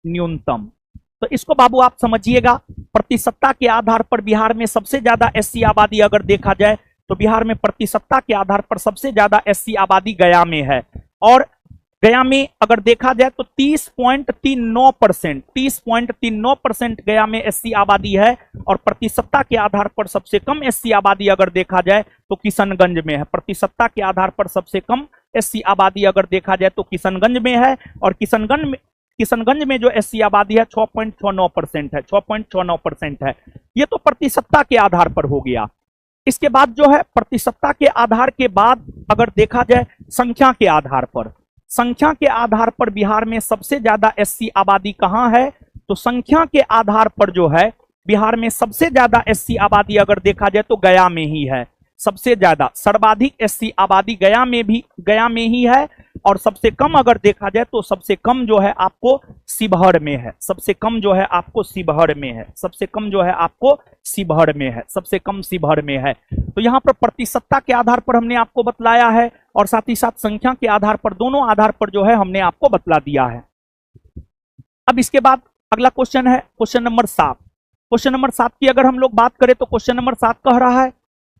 न्यूनतम। तो इसको बाबू आप समझिएगा, प्रतिशतता के आधार पर बिहार में सबसे ज्यादा एससी आबादी अगर देखा जाए तो बिहार में प्रतिशतता के आधार पर सबसे ज्यादा एससी आबादी गया में है। और गया में अगर देखा जाए तो 30.39%, 30.39% गया में एससी आबादी है। और प्रतिशतता के आधार पर सबसे कम एससी आबादी अगर देखा जाए तो किशनगंज में है। प्रतिशतता के आधार पर सबसे कम एससी आबादी अगर देखा जाए तो किशनगंज में है। और किशनगंज में जो एससी आबादी है 6.69% है, 6.69% है। ये तो प्रतिशतता के आधार पर हो गया। इसके बाद जो है प्रतिशतता के आधार के बाद अगर देखा जाए संख्या के आधार पर, संख्या के आधार पर बिहार में सबसे ज्यादा एससी आबादी कहां है? तो संख्या के आधार पर जो है बिहार में सबसे ज्यादा एससी आबादी अगर देखा जाए तो गया में ही है। सबसे ज्यादा सर्वाधिक एससी आबादी गया में ही है। और सबसे कम अगर देखा जाए तो सबसे कम जो है आपको शिवहर में है। सबसे कम जो है आपको शिवहर में है। सबसे कम जो है आपको शिवहर में है। सबसे कम शिवहर में है। तो यहां पर प्रतिशतता के आधार पर हमने आपको बतलाया है, और साथ ही साथ संख्या के आधार पर, दोनों आधार पर जो है हमने आपको बतला दिया है। अब इसके बाद अगला क्वेश्चन है क्वेश्चन नंबर 7। क्वेश्चन नंबर 7 की अगर हम लोग बात करें तो क्वेश्चन नंबर 7 कह रहा है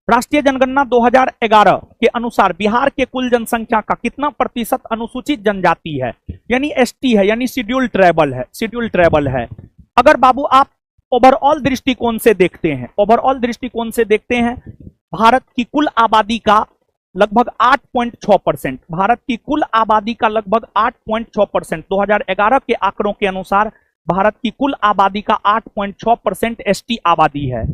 राष्ट्रीय जनगणना 2011 के अनुसार बिहार के कुल जनसंख्या का कितना प्रतिशत अनुसूचित जनजाति है, यानी एसटी है, यानी शेड्यूल ट्राइबल है, शेड्यूल ट्राइबल है। अगर बाबू आप ओवरऑल दृष्टिकोण से देखते हैं, ओवरऑल दृष्टिकोण से देखते हैं, भारत की कुल आबादी का लगभग 8.6%, भारत की कुल आबादी का लगभग 8.6%, 2011 के आंकड़ों के अनुसार भारत की कुल आबादी का 8.6% एसटी आबादी है।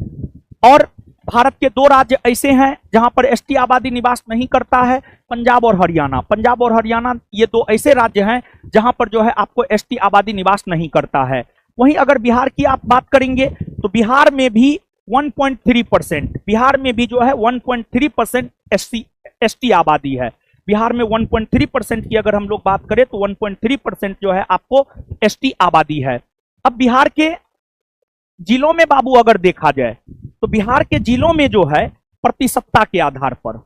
और भारत के दो राज्य ऐसे हैं जहां पर एसटी आबादी निवास नहीं करता है, पंजाब और हरियाणा। पंजाब और हरियाणा ये दो ऐसे राज्य हैं जहां पर जो है आपको एसटी आबादी निवास नहीं करता है। वहीं अगर बिहार की आप बात करेंगे तो बिहार में भी 1.3%, बिहार में भी जो है 1.3% एसटी आबादी है। बिहार में 1.3% की अगर हम लोग बात करें तो 1.3% जो है आपको एसटी आबादी है। अब बिहार के जिलों में बाबू अगर देखा जाए तो बिहार के जिलों में जो है प्रतिशतता के आधार पर,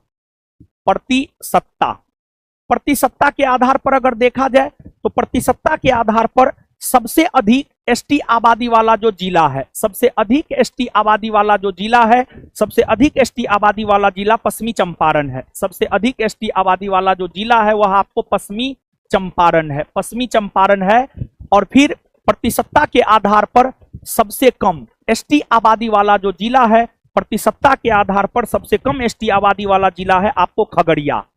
प्रतिशतता के आधार पर अगर देखा जाए तो प्रतिशतता के आधार पर सबसे अधिक एसटी आबादी वाला जो जिला है, सबसे अधिक एसटी आबादी वाला जो जिला है, सबसे अधिक एसटी आबादी वाला जिला पश्चिमी चंपारण है। सबसे अधिक एसटी आबादी वाला जो जिला है वह आपको पश्चिमी चंपारण है, पश्चिमी चंपारण है। और फिर प्रतिशतता के आधार पर सबसे कम एसटी आबादी वाला जो जिला है, प्रतिशतता के आधार पर सबसे कम एसटी आबादी वाला जिला है आपको खगड़िया।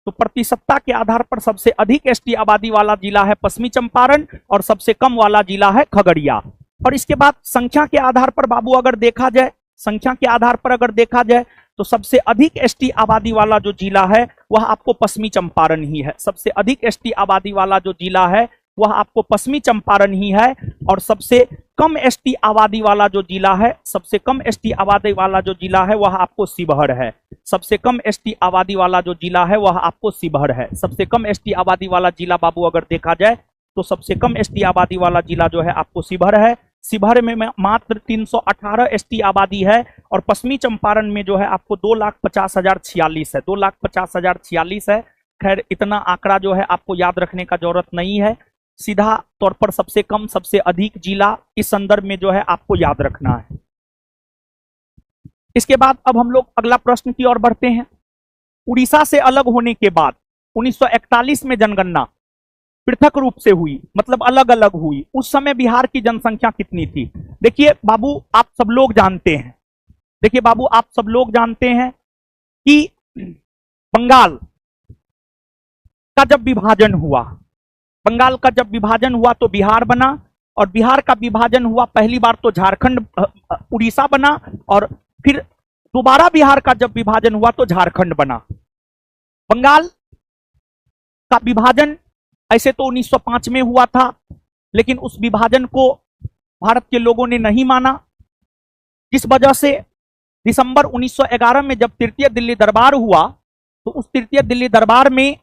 तो प्रतिशतता के आधार पर सबसे अधिक एसटी आबादी वाला जिला है पश्चिमी चंपारण और सबसे कम वाला जिला है खगड़िया। और इसके बाद संख्या के आधार पर बाबू अगर देखा जाए, संख्या के आधार पर अगर देखा जाए तो सबसे अधिक एसटी आबादी वाला जो जिला है वह आपको पश्चिमी चंपारण ही है। सबसे अधिक एसटी आबादी वाला जो जिला है वह आपको पश्चिमी चंपारण ही है। और सबसे कम एसटी आबादी वाला जो जिला है, सबसे कम एसटी आबादी वाला जो जिला है वह आपको शिवहर है। सबसे कम एसटी आबादी वाला जो जिला है वह आपको शिवहर है। सबसे कम एसटी आबादी वाला जिला बाबू अगर देखा जाए तो सबसे कम एसटी आबादी वाला जिला जो है आपको शिवहर है। शिवहर में मात्र 318 एसटी आबादी है और पश्चिमी चंपारण में जो है आपको 2,50,046 है, 2,50,046 है। खैर इतना आंकड़ा जो है आपको याद रखने का जरूरत नहीं है, सीधा तौर पर सबसे कम सबसे अधिक जिला इस संदर्भ में जो है आपको याद रखना है। इसके बाद अब हम लोग अगला प्रश्न की ओर बढ़ते हैं। उड़ीसा से अलग होने के बाद 1941 में जनगणना पृथक रूप से हुई, मतलब अलग अलग हुई। उस समय बिहार की जनसंख्या कितनी थी? देखिए बाबू आप सब लोग जानते हैं, देखिए बाबू आप सब लोग जानते हैं कि बंगाल का जब विभाजन हुआ, बंगाल का जब विभाजन हुआ तो बिहार बना, और बिहार का विभाजन हुआ पहली बार तो झारखंड उड़ीसा बना, और फिर दोबारा बिहार का जब विभाजन हुआ तो झारखंड बना। बंगाल का विभाजन ऐसे तो 1905 में हुआ था, लेकिन उस विभाजन को भारत के लोगों ने नहीं माना, जिस वजह से दिसंबर 1911 में जब तृतीय दिल्ली दरबार हुआ तो उस तृतीय दिल्ली दरबार में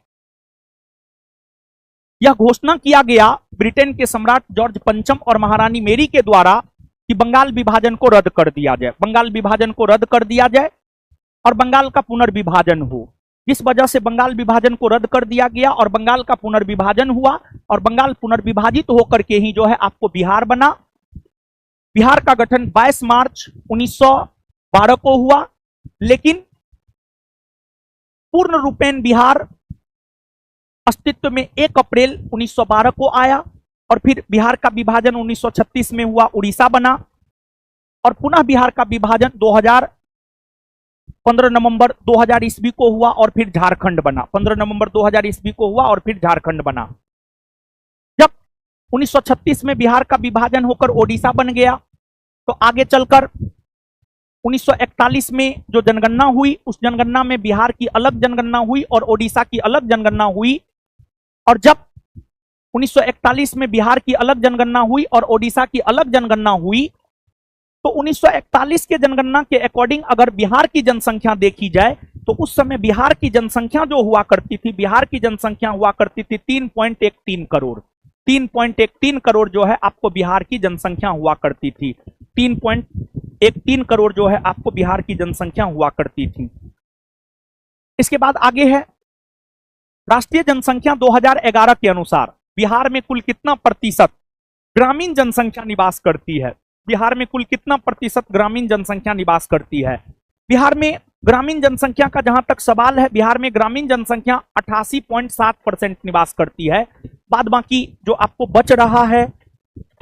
यह घोषणा किया गया ब्रिटेन के सम्राट जॉर्ज पंचम और महारानी मेरी के द्वारा कि बंगाल विभाजन को रद्द कर दिया जाए, बंगाल विभाजन को रद्द कर दिया जाए और बंगाल का पुनर्विभाजन हो। जिस वजह से बंगाल विभाजन को रद्द कर दिया गया और बंगाल का पुनर्विभाजन हुआ, और बंगाल पुनर्विभाजित होकर के ही जो है आपको बिहार बना। बिहार का गठन 22 मार्च 1912 को हुआ, लेकिन पूर्ण रूपेण बिहार अस्तित्व में 1 अप्रैल 1912 को आया, और फिर बिहार का विभाजन 1936 में हुआ, उड़ीसा बना, और पुनः बिहार का विभाजन 15 नवंबर 2000 ईस्वी को हुआ और फिर झारखंड बना। 15 नवंबर 2000 ईस्वी को हुआ और फिर झारखंड बना। जब 1936 में बिहार का विभाजन होकर ओडिशा बन गया तो आगे चलकर 1941 में जो जनगणना हुई उस जनगणना में बिहार की अलग जनगणना हुई और ओडिशा की अलग जनगणना हुई। और जब 1941 में बिहार की अलग जनगणना हुई और ओडिशा की अलग जनगणना हुई तो 1941 के जनगणना के अकॉर्डिंग अगर बिहार की जनसंख्या देखी जाए तो उस समय बिहार की जनसंख्या जो हुआ करती थी, बिहार की जनसंख्या हुआ करती थी 3.13 करोड़। 3.13 करोड़ जो है आपको बिहार की जनसंख्या हुआ करती थी। 3.13 करोड़ जो है आपको बिहार की जनसंख्या हुआ करती थी। इसके बाद आगे है राष्ट्रीय जनसंख्या 2011 के अनुसार बिहार में कुल कितना प्रतिशत ग्रामीण जनसंख्या निवास करती है? बिहार में कुल कितना प्रतिशत ग्रामीण जनसंख्या निवास करती है? बिहार में ग्रामीण जनसंख्या का जहां तक सवाल है, बिहार में ग्रामीण जनसंख्या 88.7% निवास करती है। बाद बाकी जो आपको बच रहा है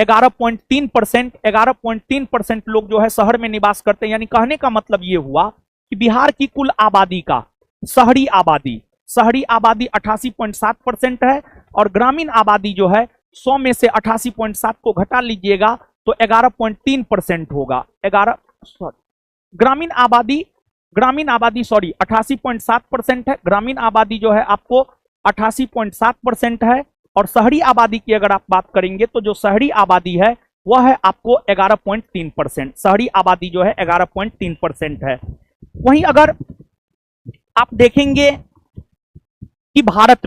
11.3%, 11.3% लोग जो है शहर में निवास करते हैं। यानी कहने का मतलब ये हुआ कि बिहार की कुल आबादी का शहरी आबादी 88.7% है और ग्रामीण आबादी जो है 100 में से 88.7 को घटा लीजिएगा तो 11.3% होगा। ग्रामीण आबादी 88.7% है। ग्रामीण आबादी जो है आपको 88.7% है और शहरी आबादी की अगर आप बात करेंगे तो जो शहरी आबादी है वह है आपको 11.3%। शहरी आबादी जो है 11.3% है। वहीं अगर आप देखेंगे कि भारत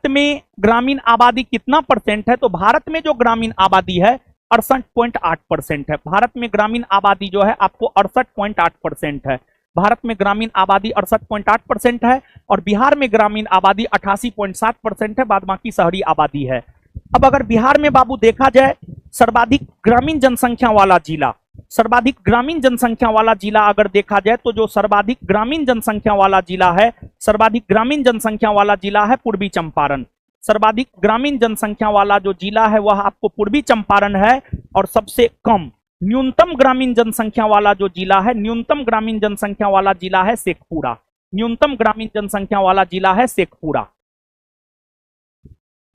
में ग्रामीण आबादी कितना परसेंट है, तो भारत में जो ग्रामीण आबादी है 68.8% है। भारत में ग्रामीण आबादी जो है आपको 68.8% है। भारत में ग्रामीण आबादी 68.8% है और बिहार में ग्रामीण आबादी 88.7% है। बाद बाकी शहरी आबादी है। अब अगर बिहार में बाबू देखा जाए सर्वाधिक ग्रामीण जनसंख्या वाला जिला, सर्वाधिक ग्रामीण जनसंख्या वाला जिला अगर देखा जाए तो जो सर्वाधिक ग्रामीण जनसंख्या वाला जिला है, सर्वाधिक ग्रामीण जनसंख्या वाला जिला है पूर्वी चंपारण। सर्वाधिक ग्रामीण जनसंख्या वाला जो जिला है वह आपको पूर्वी चंपारण है। और सबसे कम न्यूनतम ग्रामीण जनसंख्या वाला जो जिला है, न्यूनतम ग्रामीण जनसंख्या वाला जिला है शेखपुरा। न्यूनतम ग्रामीण जनसंख्या वाला जिला है शेखपुरा।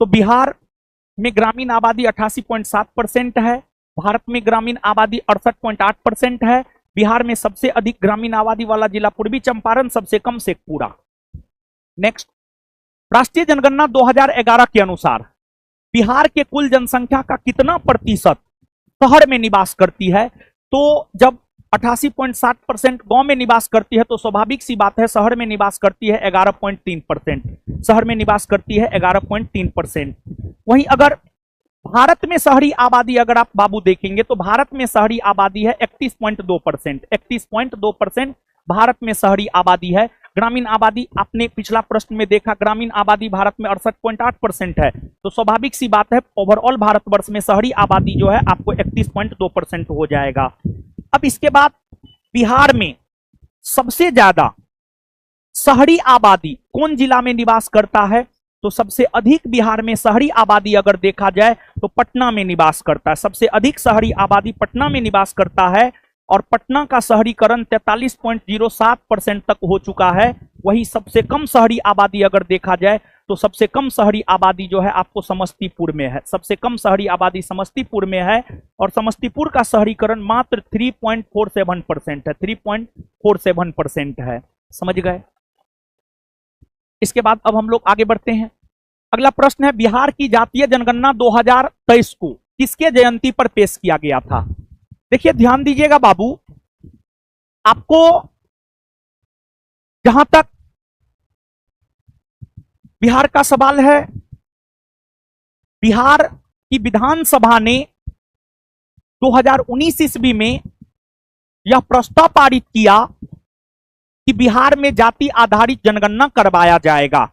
तो बिहार में ग्रामीण आबादी 88.7% है, भारत में ग्रामीण आबादी 68.8% है। बिहार में सबसे अधिक ग्रामीण आबादी वाला जिला पूर्वी चंपारण, सबसे कम शेखपुरा। नेक्स्ट, राष्ट्रीय जनगणना 2011 के अनुसार बिहार के कुल जनसंख्या का कितना प्रतिशत शहर में निवास करती है? तो जब 88.7% गांव में निवास करती है तो स्वाभाविक सी बात है शहर में निवास करती है 11.3%। शहर में निवास करती है 11.3%। वहीं अगर भारत में शहरी आबादी अगर आप बाबू देखेंगे तो भारत में शहरी आबादी है 31.2%। 31.2% भारत में शहरी आबादी है। ग्रामीण आबादी आपने पिछला प्रश्न में देखा, ग्रामीण आबादी भारत में 68.8% है। तो स्वाभाविक सी बात है ओवरऑल भारतवर्ष में शहरी आबादी जो है आपको 31.2% हो जाएगा। अब इसके बाद बिहार में सबसे ज्यादा शहरी आबादी कौन जिला में निवास करता है? तो सबसे अधिक बिहार में शहरी आबादी अगर देखा जाए तो पटना में निवास करता है। सबसे अधिक शहरी आबादी पटना में निवास करता है और पटना का शहरीकरण 43.07% तक हो चुका है। वही सबसे कम शहरी आबादी अगर देखा जाए तो सबसे कम शहरी आबादी जो है आपको समस्तीपुर में है। सबसे कम शहरी आबादी समस्तीपुर में है और समस्तीपुर का शहरीकरण मात्र 3.47% है। 3.47% है। समझ गए? इसके बाद अब हम लोग आगे बढ़ते हैं। अगला प्रश्न है, बिहार की जातीय जनगणना 2023 को किसके जयंती पर पेश किया गया था? देखिए ध्यान दीजिएगा बाबू, आपको जहां तक बिहार का सवाल है, बिहार की विधानसभा ने 2019 ईस्वी में यह प्रस्ताव पारित किया कि बिहार में जाति आधारित जनगणना करवाया जाएगा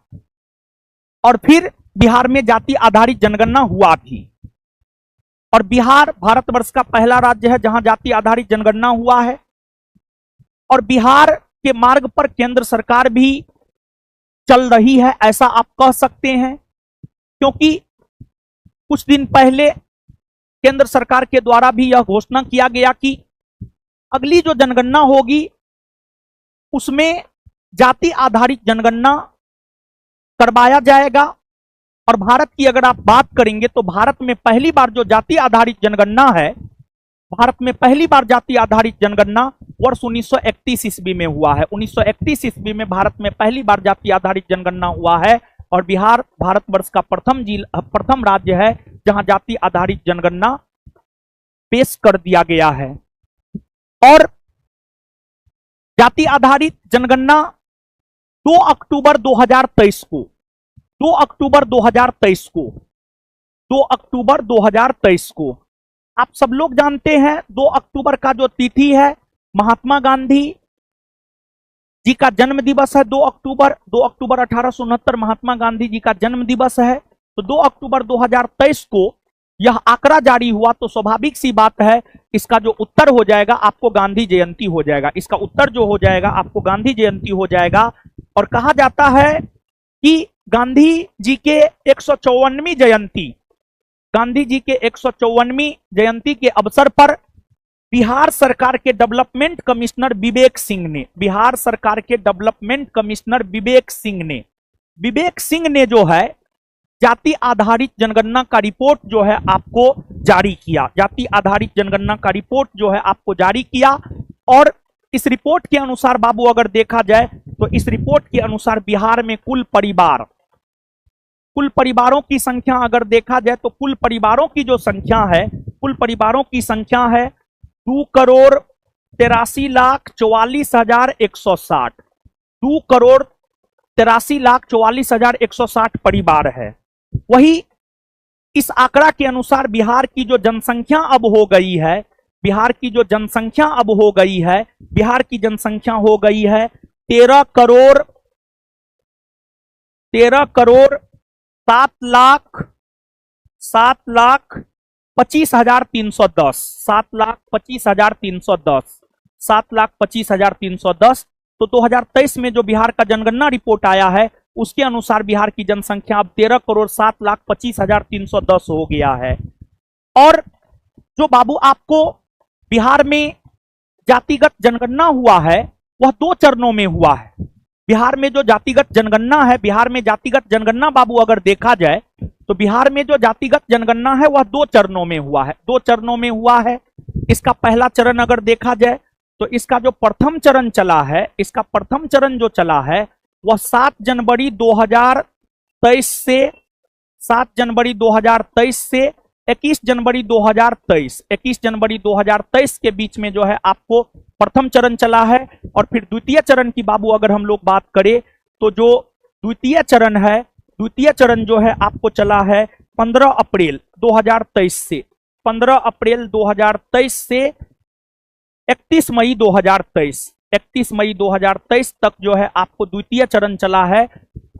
और फिर बिहार में जाति आधारित जनगणना हुआ थी। और बिहार भारतवर्ष का पहला राज्य है जहां जाति आधारित जनगणना हुआ है। और बिहार के मार्ग पर केंद्र सरकार भी चल रही है, ऐसा आप कह सकते हैं, क्योंकि कुछ दिन पहले केंद्र सरकार के द्वारा भी यह घोषणा किया गया कि अगली जो जनगणना होगी उसमें जाति आधारित जनगणना करवाया जाएगा। और भारत की अगर आप बात करेंगे तो भारत में पहली बार जो जाति आधारित जनगणना है, भारत में पहली बार जाति आधारित जनगणना वर्ष 1931 ईस्वी में हुआ है। 1931 ईस्वी में भारत में पहली बार जाति आधारित जनगणना हुआ है और बिहार भारतवर्ष का प्रथम राज्य है जहां जाति आधारित जनगणना पेश कर दिया गया है। और जाति आधारित जनगणना 2 अक्टूबर 2023 को 2 अक्टूबर 2023 को 2 अक्टूबर 2023 को आप सब लोग जानते हैं 2 अक्टूबर का जो तिथि है महात्मा गांधी जी का जन्म दिवस है। 2 अक्टूबर 1869 महात्मा गांधी जी का जन्म दिवस है। तो 2 अक्टूबर 2023 को यह आंकड़ा जारी हुआ तो स्वाभाविक सी बात है इसका जो उत्तर हो जाएगा आपको गांधी जयंती हो जाएगा। इसका उत्तर जो हो जाएगा आपको गांधी जयंती हो जाएगा। और कहा जाता है कि गांधी जी के 154वीं जयंती, गांधी जी के 154वीं जयंती के अवसर पर बिहार सरकार के डेवलपमेंट कमिश्नर विवेक सिंह ने, बिहार सरकार के डेवलपमेंट कमिश्नर विवेक सिंह ने जो है जाति आधारित जनगणना का रिपोर्ट जो है आपको जारी किया। जाति आधारित जनगणना का रिपोर्ट जो है आपको जारी किया। और इस रिपोर्ट के अनुसार बाबू अगर देखा जाए तो इस रिपोर्ट के अनुसार बिहार में कुल परिवारों की संख्या अगर देखा जाए तो कुल परिवारों की जो संख्या है, कुल परिवारों की संख्या है 2,83,44,160। 2,83,44,160 परिवार है। वही इस आंकड़ा के अनुसार बिहार की जो जनसंख्या अब हो गई है, बिहार की जनसंख्या हो गई है 13,07,67,000 7,25,310, 7,25,310, 7,25,310। तो 2023 में जो बिहार का जनगणना रिपोर्ट आया है उसके अनुसार बिहार की जनसंख्या अब 13,07,25,310 हो गया है। और जो बाबू आपको बिहार में जातिगत जनगणना हुआ है वह 2 चरणों में हुआ है। बिहार में जो जातिगत जनगणना है, बिहार में जातिगत जनगणना बाबू अगर देखा जाए तो बिहार में जो जातिगत जनगणना है वह 2 चरणों में हुआ है, 2 चरणों में हुआ है। इसका पहला चरण अगर देखा जाए तो इसका जो प्रथम चरण चला है, इसका प्रथम चरण जो चला है वह 7 जनवरी 2023 से 7 जनवरी 2023 से 21 जनवरी 2023, 21 जनवरी 2023 के बीच में जो है आपको प्रथम चरण चला है। और फिर द्वितीय चरण की बाबू अगर हम लोग बात करें तो जो द्वितीय चरण है, द्वितीय चरण जो है आपको चला है 15 अप्रैल 2023 से 15 अप्रैल 2023 से 31 मई 2023, 31 मई 2023 तक जो है आपको द्वितीय चरण चला है।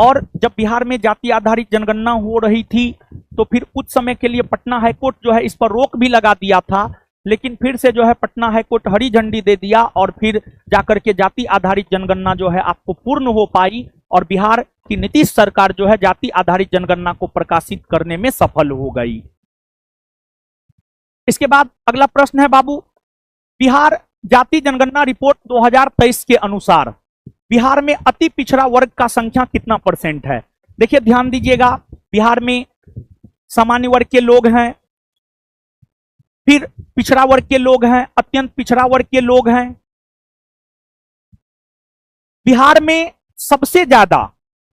और जब बिहार में जाति आधारित जनगणना हो रही थी तो फिर कुछ समय के लिए पटना हाईकोर्ट जो है इस पर रोक भी लगा दिया था, लेकिन फिर से जो है पटना हाईकोर्ट हरी झंडी दे दिया और फिर जाकर के जाति आधारित जनगणना जो है आपको पूर्ण हो पाई और बिहार की नीतीश सरकार जो है जाति आधारित जनगणना को प्रकाशित करने में सफल हो गई। इसके बाद अगला प्रश्न है बाबू, बिहार जाति जनगणना रिपोर्ट 2023 के अनुसार बिहार में अति पिछड़ा वर्ग का संख्या कितना % है? देखिए ध्यान दीजिएगा, बिहार में सामान्य वर्ग के लोग हैं, फिर पिछड़ा वर्ग के लोग हैं, अत्यंत पिछड़ा वर्ग के लोग हैं। बिहार में सबसे ज्यादा,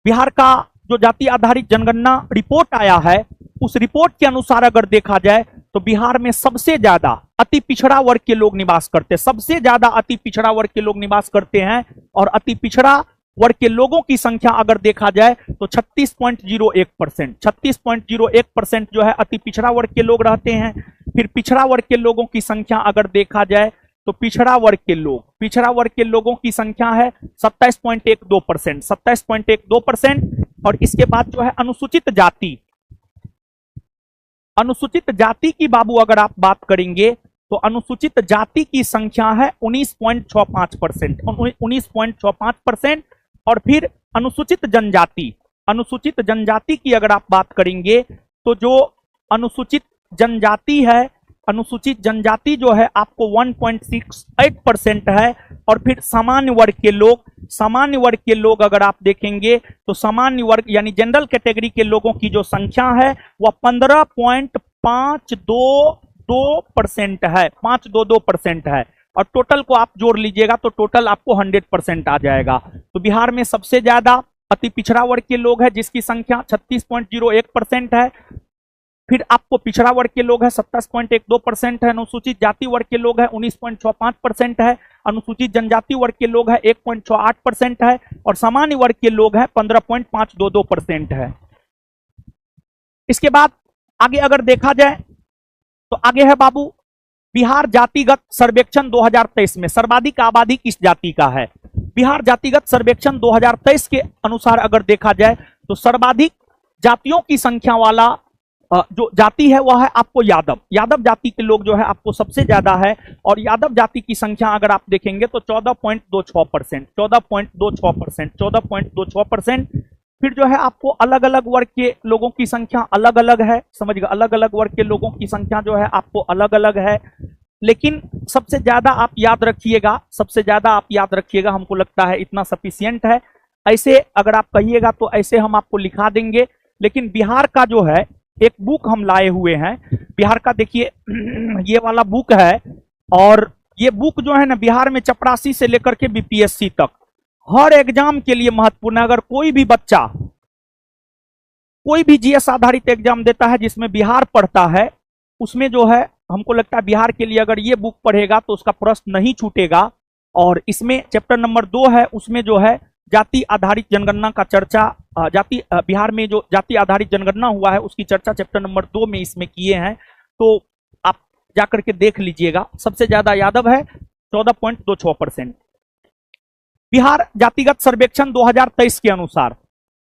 बिहार का जो जाति आधारित जनगणना रिपोर्ट आया है उस रिपोर्ट के अनुसार अगर देखा जाए तो बिहार में सबसे ज्यादा अति पिछड़ा वर्ग के लोग निवास करते हैं, सबसे ज्यादा अति पिछड़ा वर्ग के लोग निवास करते हैं। और अति पिछड़ा वर्ग के लोगों की संख्या अगर देखा जाए तो 36.01%, 36.01% जो है अति पिछड़ा वर्ग के लोग रहते हैं। फिर पिछड़ा वर्ग के लोगों की संख्या अगर देखा जाए तो पिछड़ा वर्ग के लोगों की संख्या है 27.12%, 27.12%। और इसके बाद जो है अनुसूचित जाति की बाबू अगर आप बात करेंगे तो अनुसूचित जाति की संख्या है 19.65%, 19.65%। और फिर अनुसूचित जनजाति की अगर आप बात करेंगे तो जो अनुसूचित जनजाति है, अनुसूचित जनजाति जो है आपको 1.68% है। और फिर सामान्य वर्ग के लोग अगर आप देखेंगे तो सामान्य वर्ग यानी जनरल कैटेगरी के लोगों की जो संख्या है वह 15.522% है, 522% है। और टोटल को आप जोड़ लीजिएगा तो टोटल आपको 100% आ जाएगा। तो बिहार में सबसे ज्यादा अति पिछड़ा वर्ग के लोग हैं जिसकी संख्या 36.01% है। फिर आपको पिछड़ा वर्ग के लोग हैं 27.12% है, अनुसूचित जाति वर्ग के लोग हैं 19.65% है, अनुसूचित जनजाति वर्ग के लोग हैं 1.68% है और सामान्य वर्ग के लोग हैं 15.522% है। इसके बाद आगे अगर देखा जाए तो आगे है बाबू, बिहार जातिगत सर्वेक्षण 2023 में सर्वाधिक आबादी किस जाति का है? बिहार जातिगत सर्वेक्षण 2023 के अनुसार अगर देखा जाए तो सर्वाधिक जातियों की संख्या वाला जो जाति है वह है आपको यादव जाति के लोग जो है आपको सबसे ज्यादा है। और यादव जाति की संख्या अगर आप देखेंगे तो 14.26%, 14.26%। फिर जो है आपको अलग अलग वर्ग के लोगों की संख्या अलग अलग है, समझ गए, अलग अलग वर्ग के लोगों की संख्या जो है आपको अलग अलग है। लेकिन सबसे ज्यादा आप याद रखिएगा, हमको लगता है इतना सफिशियंट है। ऐसे अगर आप कहिएगा तो ऐसे हम आपको लिखा देंगे। लेकिन बिहार का जो है एक बुक हम लाए हुए हैं, बिहार का देखिए ये वाला बुक है। और ये बुक जो है ना बिहार में चपरासी से लेकर के बीपीएससी तक हर एग्जाम के लिए महत्वपूर्ण है। अगर कोई भी बच्चा कोई भी जीएस आधारित एग्जाम देता है जिसमें बिहार पढ़ता है, उसमें जो है हमको लगता है बिहार के लिए अगर ये बुक पढ़ेगा तो उसका प्रश्न नहीं छूटेगा। और इसमें चैप्टर नंबर 2 है, उसमें जो है जाति आधारित जनगणना का चर्चा, बिहार में जो जाति आधारित जनगणना हुआ है उसकी चर्चा चैप्टर नंबर 2 में इसमें किए हैं। तो आप जाकर के देख लीजिएगा। सबसे ज्यादा यादव है 14.26%। बिहार जातिगत सर्वेक्षण 2023 के अनुसार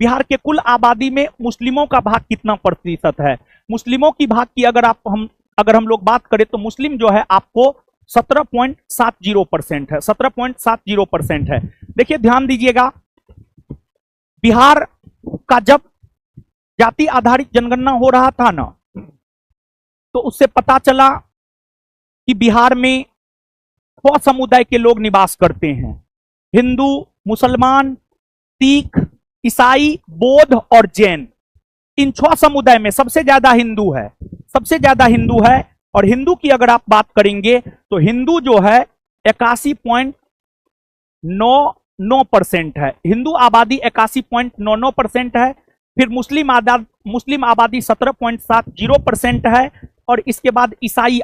बिहार के कुल आबादी में मुस्लिमों का भाग कितना प्रतिशत है? मुस्लिमों की भाग की अगर हम लोग बात करें तो मुस्लिम जो है आपको 17.70% है, 17.70% है। देखिए ध्यान दीजिएगा, बिहार का जब जाति आधारित जनगणना हो रहा था ना, तो उससे पता चला कि बिहार में 6 समुदाय के लोग निवास करते हैं, हिंदू, मुसलमान, सिख, ईसाई, बौद्ध और जैन। इन 6 समुदाय में सबसे ज्यादा हिंदू है, सबसे ज्यादा हिंदू है। और हिंदू की अगर आप बात करेंगे तो हिंदू जो है 81.99% है, हिंदू आबादी 81.99% है। फिर मुस्लिम आबादी 17.70% है। और इसके बाद ईसाई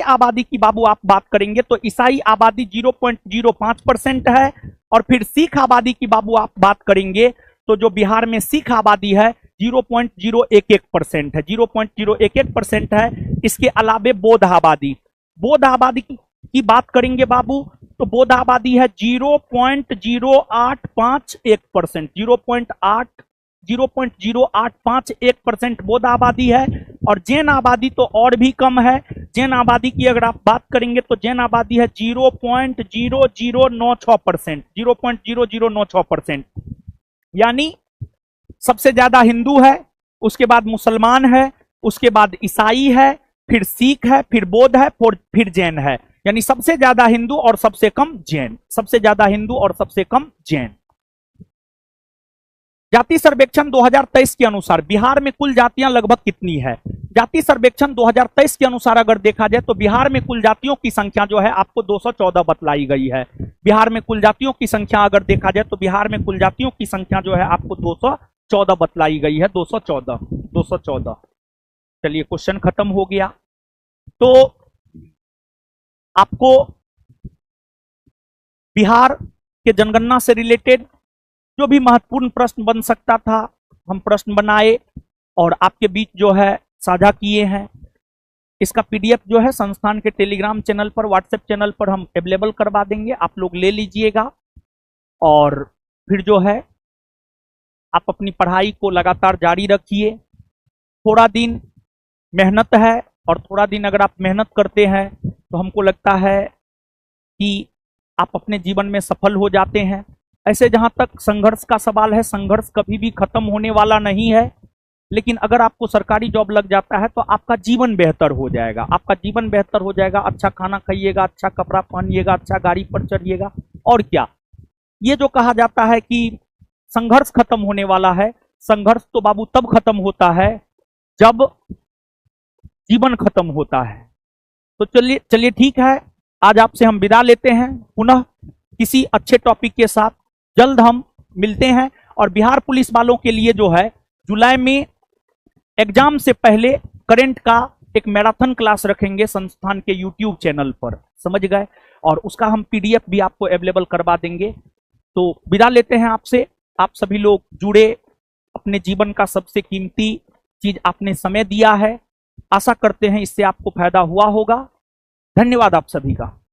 आबादी की बाबू आप बात करेंगे तो ईसाई आबादी 0.05% है। और फिर सिख आबादी की बाबू आप बात करेंगे तो जो बिहार में सिख आबादी है 0.011% है, 0.011% है। इसके अलावे बौद्ध आबादी की बात करेंगे बाबू तो बौद्ध आबादी है 0.0851%, 0.0851% बौद्ध आबादी है। और जैन आबादी तो और भी कम है, जैन आबादी की अगर आप बात करेंगे तो जैन आबादी है 0.0096%, 0.0096%। यानी सबसे ज्यादा हिंदू है, उसके बाद मुसलमान है, उसके बाद ईसाई है, फिर सिख है, फिर बौद्ध है, फिर जैन है। यानी सबसे ज्यादा हिंदू और सबसे कम जैन, सबसे ज्यादा हिंदू और सबसे कम जैन। जाति सर्वेक्षण 2023 के अनुसार बिहार में कुल जातियां लगभग कितनी है? जाति सर्वेक्षण 2023 के अनुसार अगर देखा जाए तो बिहार में कुल जातियों की संख्या जो है आपको 214 बतलाई गई है। बिहार में कुल जातियों की संख्या अगर देखा जाए तो बिहार में कुल जातियों की संख्या जो है आपको 214 बतलाई गई है, 214। चलिए क्वेश्चन खत्म हो गया। तो आपको बिहार के जनगणना से रिलेटेड जो भी महत्वपूर्ण प्रश्न बन सकता था हम प्रश्न बनाए और आपके बीच जो है साझा किए हैं। इसका पीडीएफ जो है संस्थान के टेलीग्राम चैनल पर, व्हाट्सएप चैनल पर हम अवेलेबल करवा देंगे, आप लोग ले लीजिएगा। और फिर जो है आप अपनी पढ़ाई को लगातार जारी रखिए। थोड़ा दिन मेहनत है और थोड़ा दिन अगर आप मेहनत करते हैं तो हमको लगता है कि आप अपने जीवन में सफल हो जाते हैं। ऐसे जहां तक संघर्ष का सवाल है, संघर्ष कभी भी खत्म होने वाला नहीं है। लेकिन अगर आपको सरकारी जॉब लग जाता है तो आपका जीवन बेहतर हो जाएगा, आपका जीवन बेहतर हो जाएगा। अच्छा खाना खाइएगा, अच्छा कपड़ा पहनिएगा, अच्छा गाड़ी पर चढ़िएगा। और क्या, ये जो कहा जाता है कि संघर्ष खत्म होने वाला है, संघर्ष तो बाबू तब खत्म होता है जब जीवन खत्म होता है। तो चलिए ठीक है, आज आपसे हम विदा लेते हैं। पुनः किसी अच्छे टॉपिक के साथ जल्द हम मिलते हैं। और बिहार पुलिस वालों के लिए जो है जुलाई में एग्जाम से पहले करंट का एक मैराथन क्लास रखेंगे संस्थान के यूट्यूब चैनल पर, समझ गए। और उसका हम पीडीएफ भी आपको अवेलेबल करवा देंगे। तो विदा लेते हैं आपसे। आप सभी लोग जुड़े, अपने जीवन का सबसे कीमती चीज आपने समय दिया है। आशा करते हैं इससे आपको फायदा हुआ होगा। धन्यवाद आप सभी का।